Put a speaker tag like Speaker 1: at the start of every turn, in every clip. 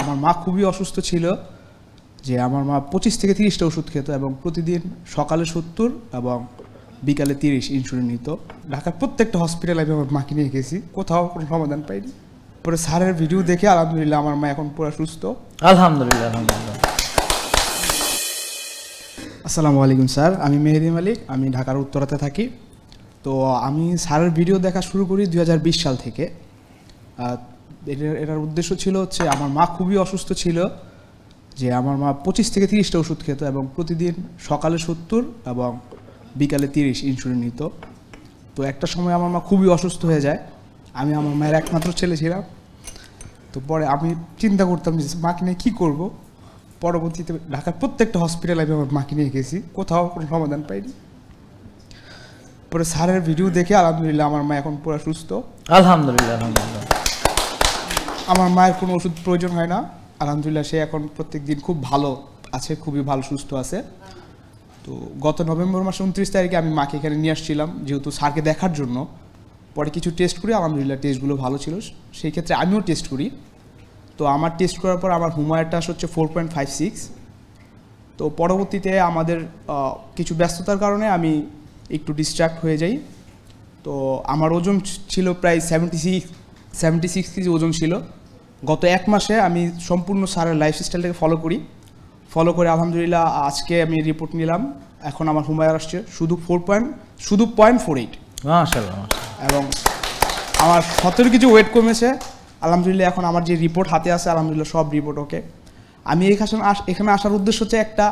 Speaker 1: আমার মা খুবই অসুস্থ ছিল, যে আমার মা 25 থেকে 30টা ওষুধ খেত এবং প্রতিদিন সকালে 70 এবং বিকালে 30 ইনসুলিন নিত। ঢাকার প্রত্যেকটা হসপিটালে আমি আমার মাকে নিয়ে গেছি, কোথাও কোনো সমাধান পাইনি। পরে স্যারের ভিডিও দেখে আলহামদুলিল্লাহ আমার মা এখন পুরো সুস্থ।
Speaker 2: আলহামদুলিল্লাহ আলহামদুলিল্লাহ।
Speaker 1: আসসালামু আলাইকুম স্যার, আমি মেহেদি মালিক, আমি ঢাকার উত্তরাতে থাকি। তো আমি স্যারের ভিডিও দেখা শুরু করি 2020 সাল থেকে। এটার উদ্দেশ্য ছিল আমার মা খুবই অসুস্থ ছিল, যে আমার মা 25 থেকে 30টা ওষুধ খেত এবং প্রতিদিন সকালে 70 এবং বিকালে 30 ইনসুলিন নিত। তো একটা সময় আমার মা খুবই অসুস্থ হয়ে যায়, আমি আমার মায়ের একমাত্র ছেলে ছিলাম। তো পরে আমি চিন্তা করতাম যে মাকে নিয়ে কী করবো। পরবর্তীতে ঢাকার প্রত্যেকটা হসপিটালে আমি আমার মাকে নিয়ে গেছি, কোথাও কোনো সমাধান পাইনি। পরে স্যারের ভিডিও দেখে আলহামদুলিল্লাহ আমার মা এখন পুরো সুস্থ।
Speaker 2: আলহামদুলিল্লাহ আলহামদুলিল্লাহ।
Speaker 1: আমার মায়ের কোনো ওষুধ প্রয়োজন হয় না, আলহামদুলিল্লাহ সে এখন প্রত্যেক দিন খুব ভালো আছে, খুবই ভালো সুস্থ আছে। তো গত নভেম্বর মাসে 29 তারিখে আমি মাকে এখানে নিয়ে আসছিলাম যেহেতু স্যারকে দেখার জন্য। পরে কিছু টেস্ট করি, আলহামদুলিল্লাহ টেস্টগুলো ভালো ছিল, সেই ক্ষেত্রে আমিও টেস্ট করি। তো আমার টেস্ট করার পর আমার হুমায়ুনটাস হচ্ছে 4.56। তো পরবর্তীতে আমাদের কিছু ব্যস্ততার কারণে আমি একটু ডিস্ট্র্যাক্ট হয়ে যাই। তো আমার ওজন ছিল প্রায় 76 কেজি ওজন ছিল। গত এক মাসে আমি সম্পূর্ণ স্যারের লাইফস্টাইলটাকে ফলো করে আলহামদুলিল্লাহ আজকে আমি রিপোর্ট নিলাম। এখন আমার হুমায়ুন আসছে শুধু 0.48
Speaker 2: মাশাআল্লাহ,
Speaker 1: এবং আমার 17 কেজি ওয়েট কমেছে আলহামদুলিল্লাহ। এখন আমার যে রিপোর্ট হাতে আছে আলহামদুলিল্লাহ সব রিপোর্ট ওকে। আমি এখানে আসার উদ্দেশ্য হচ্ছে একটা,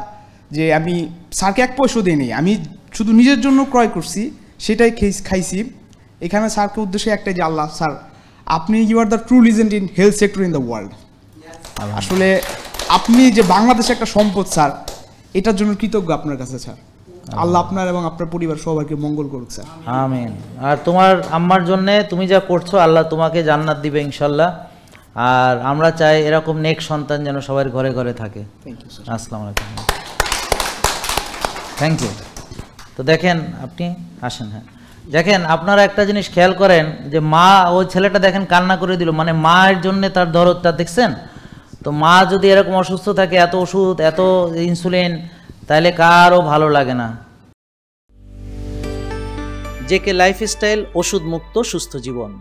Speaker 1: যে আমি স্যারকে এক পয়সা দিইনি, আমি শুধু নিজের জন্য ক্রয় করছি, সেটাই খাইছি। এখানে স্যারকে উদ্দেশ্যে একটাই, যে আল্লাহ স্যার আপনি you are the true legend in health sector in the world. আসলে আপনি যে বাংলাদেশে একটা সম্পদ স্যার, এটার জন্য কৃতজ্ঞ আপনার কাছে স্যার। আল্লাহ আপনার এবং আপনার পরিবার সবাইকে মঙ্গল করুক স্যার।
Speaker 2: আমিন। আর তোমার আম্মার জন্যে তুমি যা করছো আল্লাহ তোমাকে জান্নাত দিবে ইনশাল্লাহ। আর আমরা চাই এরকম নেক সন্তান যেন সবার ঘরে ঘরে থাকে। আসসালামু আলাইকুম। Thank you. তো দেখেন আপনি আসেন। হ্যাঁ দেখেন, আপনারা একটা জিনিস খেয়াল করেন যে মা, ওই ছেলেটা দেখেন কান্না করে দিল, মানে মায়ের জন্য তার দরদটা দেখছেন। তো মা যদি এরকম অসুস্থ থাকে, এত ওষুধ এত ইনসুলিন, তাহলে কারও ভালো লাগে না। জেকে লাইফস্টাইল, ওষুধ মুক্ত সুস্থ জীবন।